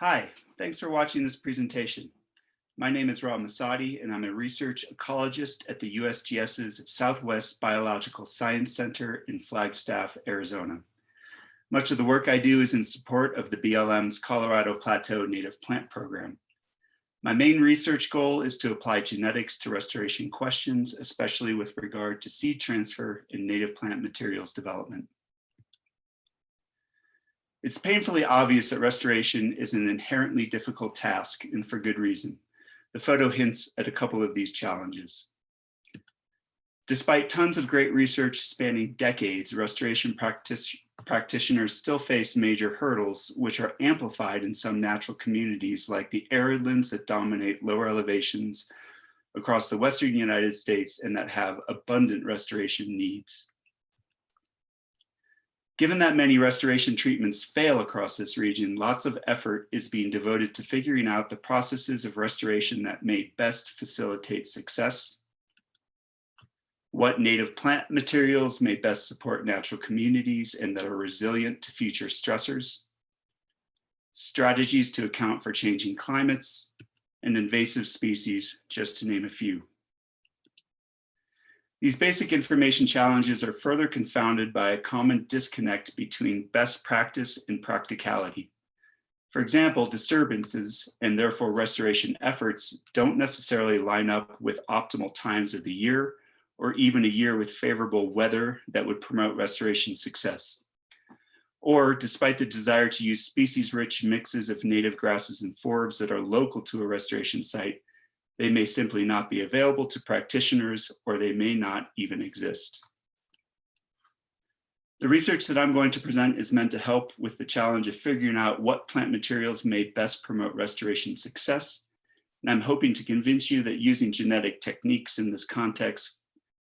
Hi, thanks for watching this presentation. My name is Massatti, and I'm a research ecologist at the USGS's Southwest Biological Science Center in Flagstaff, Arizona. Much of the work I do is in support of the BLM's Colorado Plateau Native Plant Program. My main research goal is to apply genetics to restoration questions, especially with regard to seed transfer and native plant materials development. It's painfully obvious that restoration is an inherently difficult task, and for good reason. The photo hints at a couple of these challenges. Despite tons of great research spanning decades, restoration practitioners still face major hurdles, which are amplified in some natural communities like the arid lands that dominate lower elevations across the Western United States and that have abundant restoration needs. Given that many restoration treatments fail across this region, lots of effort is being devoted to figuring out the processes of restoration that may best facilitate success, what native plant materials may best support natural communities and that are resilient to future stressors, strategies to account for changing climates, and invasive species, just to name a few. These basic information challenges are further confounded by a common disconnect between best practice and practicality. For example, disturbances and therefore restoration efforts don't necessarily line up with optimal times of the year or even a year with favorable weather that would promote restoration success. Or despite the desire to use species-rich mixes of native grasses and forbs that are local to a restoration site, they may simply not be available to practitioners, or they may not even exist. The research that I'm going to present is meant to help with the challenge of figuring out what plant materials may best promote restoration success. And I'm hoping to convince you that using genetic techniques in this context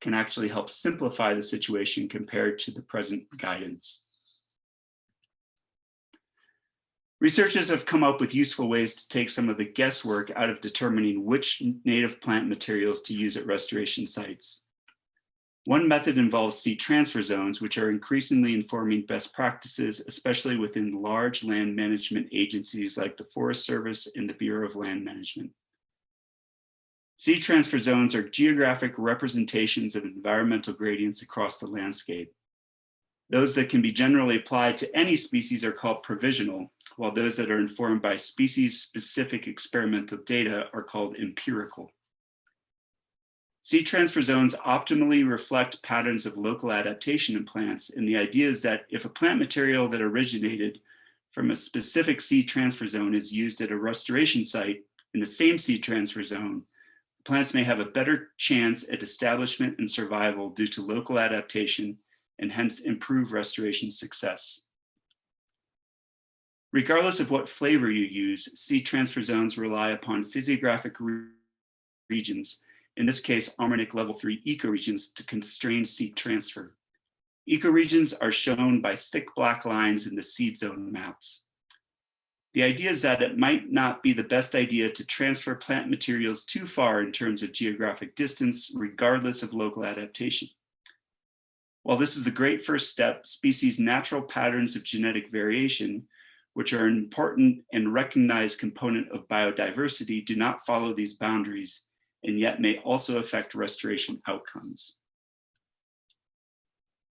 can actually help simplify the situation compared to the present guidance. Researchers have come up with useful ways to take some of the guesswork out of determining which native plant materials to use at restoration sites. One method involves seed transfer zones, which are increasingly informing best practices, especially within large land management agencies like the Forest Service and the Bureau of Land Management. Seed transfer zones are geographic representations of environmental gradients across the landscape. Those that can be generally applied to any species are called provisional, while those that are informed by species-specific experimental data are called empirical. Seed transfer zones optimally reflect patterns of local adaptation in plants, and the idea is that if a plant material that originated from a specific seed transfer zone is used at a restoration site in the same seed transfer zone, plants may have a better chance at establishment and survival due to local adaptation and hence improve restoration success. Regardless of what flavor you use, seed transfer zones rely upon physiographic regions, in this case, Armonic level 3 ecoregions, to constrain seed transfer. Ecoregions are shown by thick black lines in the seed zone maps. The idea is that it might not be the best idea to transfer plant materials too far in terms of geographic distance, regardless of local adaptation. While this is a great first step, species' natural patterns of genetic variation, which are an important and recognized component of biodiversity, do not follow these boundaries and yet may also affect restoration outcomes.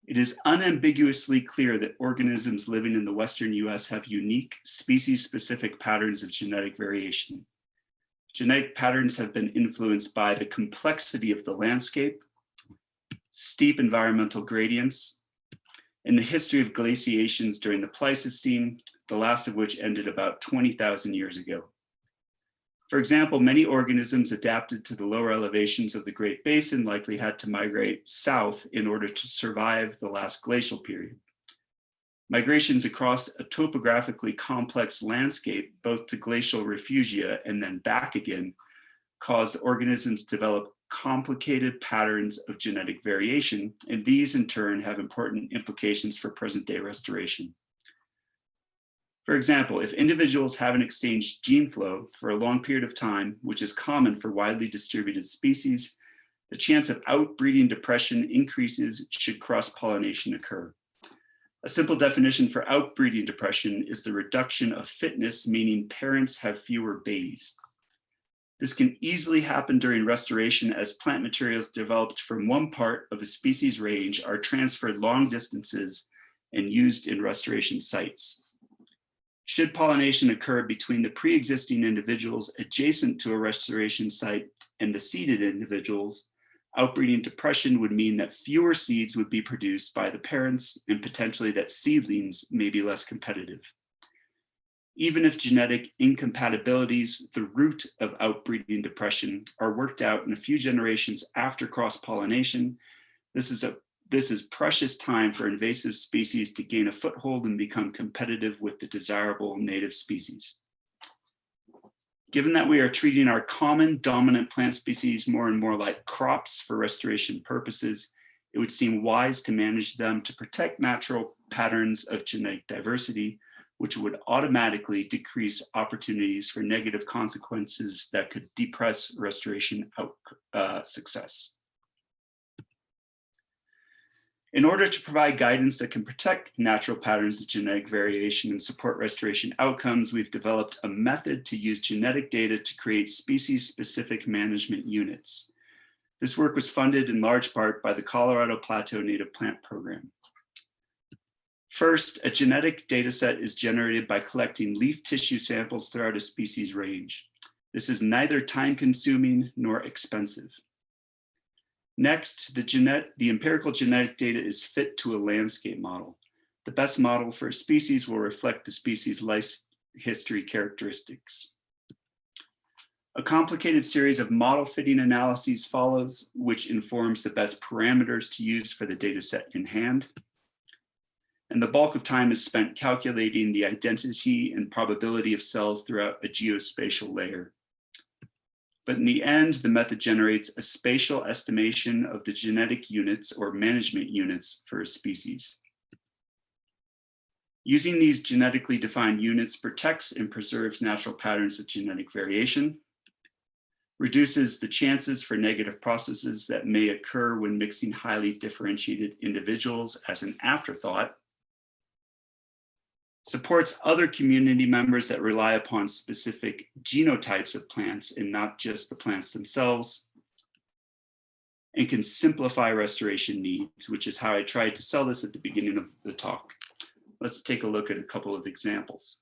It is unambiguously clear that organisms living in the Western US have unique species-specific patterns of genetic variation. Genetic patterns have been influenced by the complexity of the landscape, steep environmental gradients, and the history of glaciations during the Pleistocene, the last of which ended about 20,000 years ago. For example, many organisms adapted to the lower elevations of the Great Basin likely had to migrate south in order to survive the last glacial period. Migrations across a topographically complex landscape, both to glacial refugia and then back again, caused organisms to develop complicated patterns of genetic variation, and these in turn have important implications for present-day restoration. For example, if individuals haven't exchanged gene flow for a long period of time, which is common for widely distributed species, the chance of outbreeding depression increases should cross-pollination occur. A simple definition for outbreeding depression is the reduction of fitness, meaning parents have fewer babies. This can easily happen during restoration as plant materials developed from one part of a species range are transferred long distances and used in restoration sites. Should pollination occur between the pre-existing individuals adjacent to a restoration site and the seeded individuals, outbreeding depression would mean that fewer seeds would be produced by the parents and potentially that seedlings may be less competitive. Even if genetic incompatibilities, the root of outbreeding depression, are worked out in a few generations after cross-pollination, this is precious time for invasive species to gain a foothold and become competitive with the desirable native species. Given that we are treating our common dominant plant species more and more like crops for restoration purposes, it would seem wise to manage them to protect natural patterns of genetic diversity, which would automatically decrease opportunities for negative consequences that could depress restoration success. In order to provide guidance that can protect natural patterns of genetic variation and support restoration outcomes, we've developed a method to use genetic data to create species-specific management units. This work was funded in large part by the Colorado Plateau Native Plant Program. First, a genetic data set is generated by collecting leaf tissue samples throughout a species range. This is neither time-consuming nor expensive. Next, the empirical genetic data is fit to a landscape model. The best model for a species will reflect the species' life history characteristics. A complicated series of model fitting analyses follows, which informs the best parameters to use for the data set in hand. And the bulk of time is spent calculating the identity and probability of cells throughout a geospatial layer. But in the end, the method generates a spatial estimation of the genetic units or management units for a species. Using these genetically defined units protects and preserves natural patterns of genetic variation, reduces the chances for negative processes that may occur when mixing highly differentiated individuals as an afterthought, supports other community members that rely upon specific genotypes of plants and not just the plants themselves, and can simplify restoration needs, which is how I tried to sell this at the beginning of the talk. Let's take a look at a couple of examples.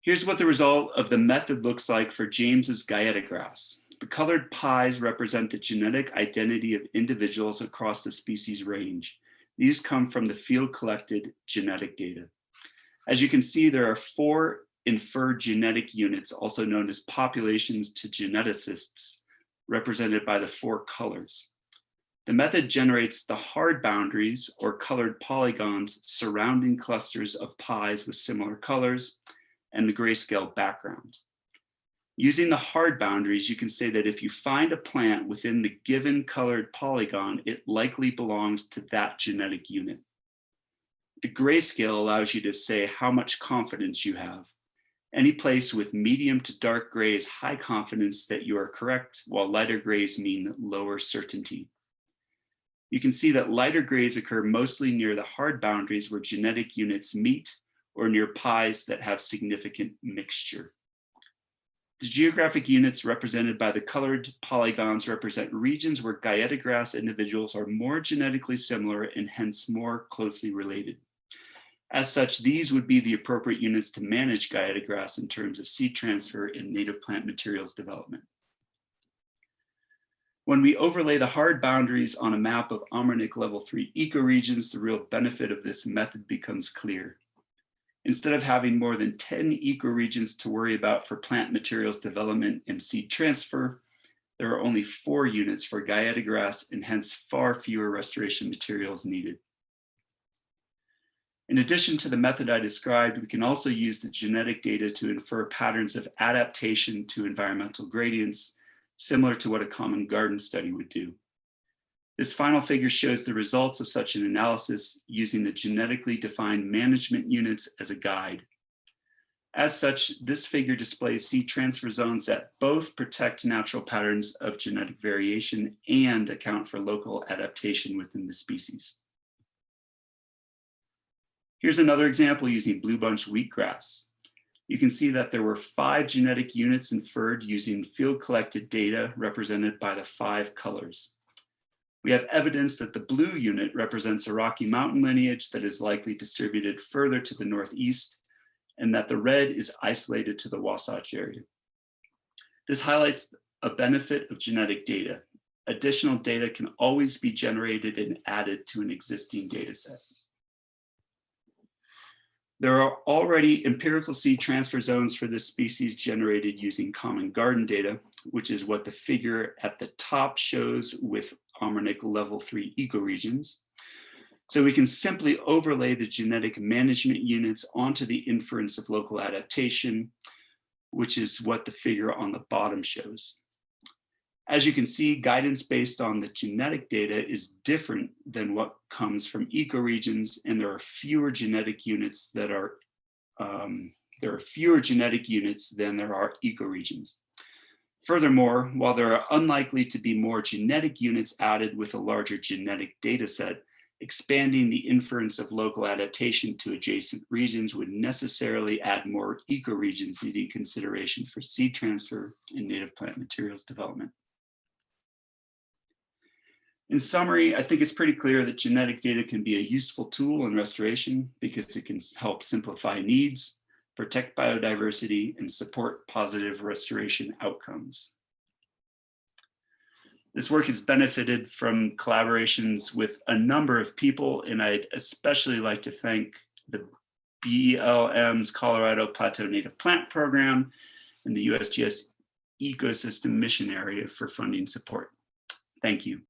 Here's what the result of the method looks like for James's Guyetta grass. The colored pies represent the genetic identity of individuals across the species range. These come from the field collected genetic data. As you can see, there are 4 inferred genetic units, also known as populations to geneticists, represented by the 4 colors. The method generates the hard boundaries or colored polygons surrounding clusters of pies with similar colors and the grayscale background. Using the hard boundaries, you can say that if you find a plant within the given colored polygon, it likely belongs to that genetic unit. The grayscale allows you to say how much confidence you have. Any place with medium to dark gray is high confidence that you are correct, while lighter grays mean lower certainty. You can see that lighter grays occur mostly near the hard boundaries where genetic units meet or near pies that have significant mixture. The geographic units represented by the colored polygons represent regions where Guyetta grass individuals are more genetically similar and hence more closely related. As such, these would be the appropriate units to manage Guyetta grass in terms of seed transfer and native plant materials development. When we overlay the hard boundaries on a map of Ammonic level 3 ecoregions, the real benefit of this method becomes clear. Instead of having more than 10 ecoregions to worry about for plant materials development and seed transfer, there are only 4 units for Guyetta grass and hence far fewer restoration materials needed. In addition to the method I described, we can also use the genetic data to infer patterns of adaptation to environmental gradients, similar to what a common garden study would do. This final figure shows the results of such an analysis using the genetically defined management units as a guide. As such, this figure displays seed transfer zones that both protect natural patterns of genetic variation and account for local adaptation within the species. Here's another example using blue bunch wheatgrass. You can see that there were 5 genetic units inferred using field collected data represented by the 5 colors. We have evidence that the blue unit represents a Rocky Mountain lineage that is likely distributed further to the northeast, and that the red is isolated to the Wasatch area. This highlights a benefit of genetic data. Additional data can always be generated and added to an existing data set. There are already empirical seed transfer zones for this species generated using common garden data, which is what the figure at the top shows with Almernic level 3 ecoregions. So we can simply overlay the genetic management units onto the inference of local adaptation, which is what the figure on the bottom shows. As you can see, guidance based on the genetic data is different than what comes from ecoregions, and there are fewer genetic units than there are ecoregions. Furthermore, while there are unlikely to be more genetic units added with a larger genetic data set, expanding the inference of local adaptation to adjacent regions would necessarily add more ecoregions, needing consideration for seed transfer and native plant materials development. In summary, I think it's pretty clear that genetic data can be a useful tool in restoration because it can help simplify needs, protect biodiversity, and support positive restoration outcomes. This work has benefited from collaborations with a number of people, and I'd especially like to thank the BLM's Colorado Plateau Native Plant Program and the USGS Ecosystem Mission Area for funding support. Thank you.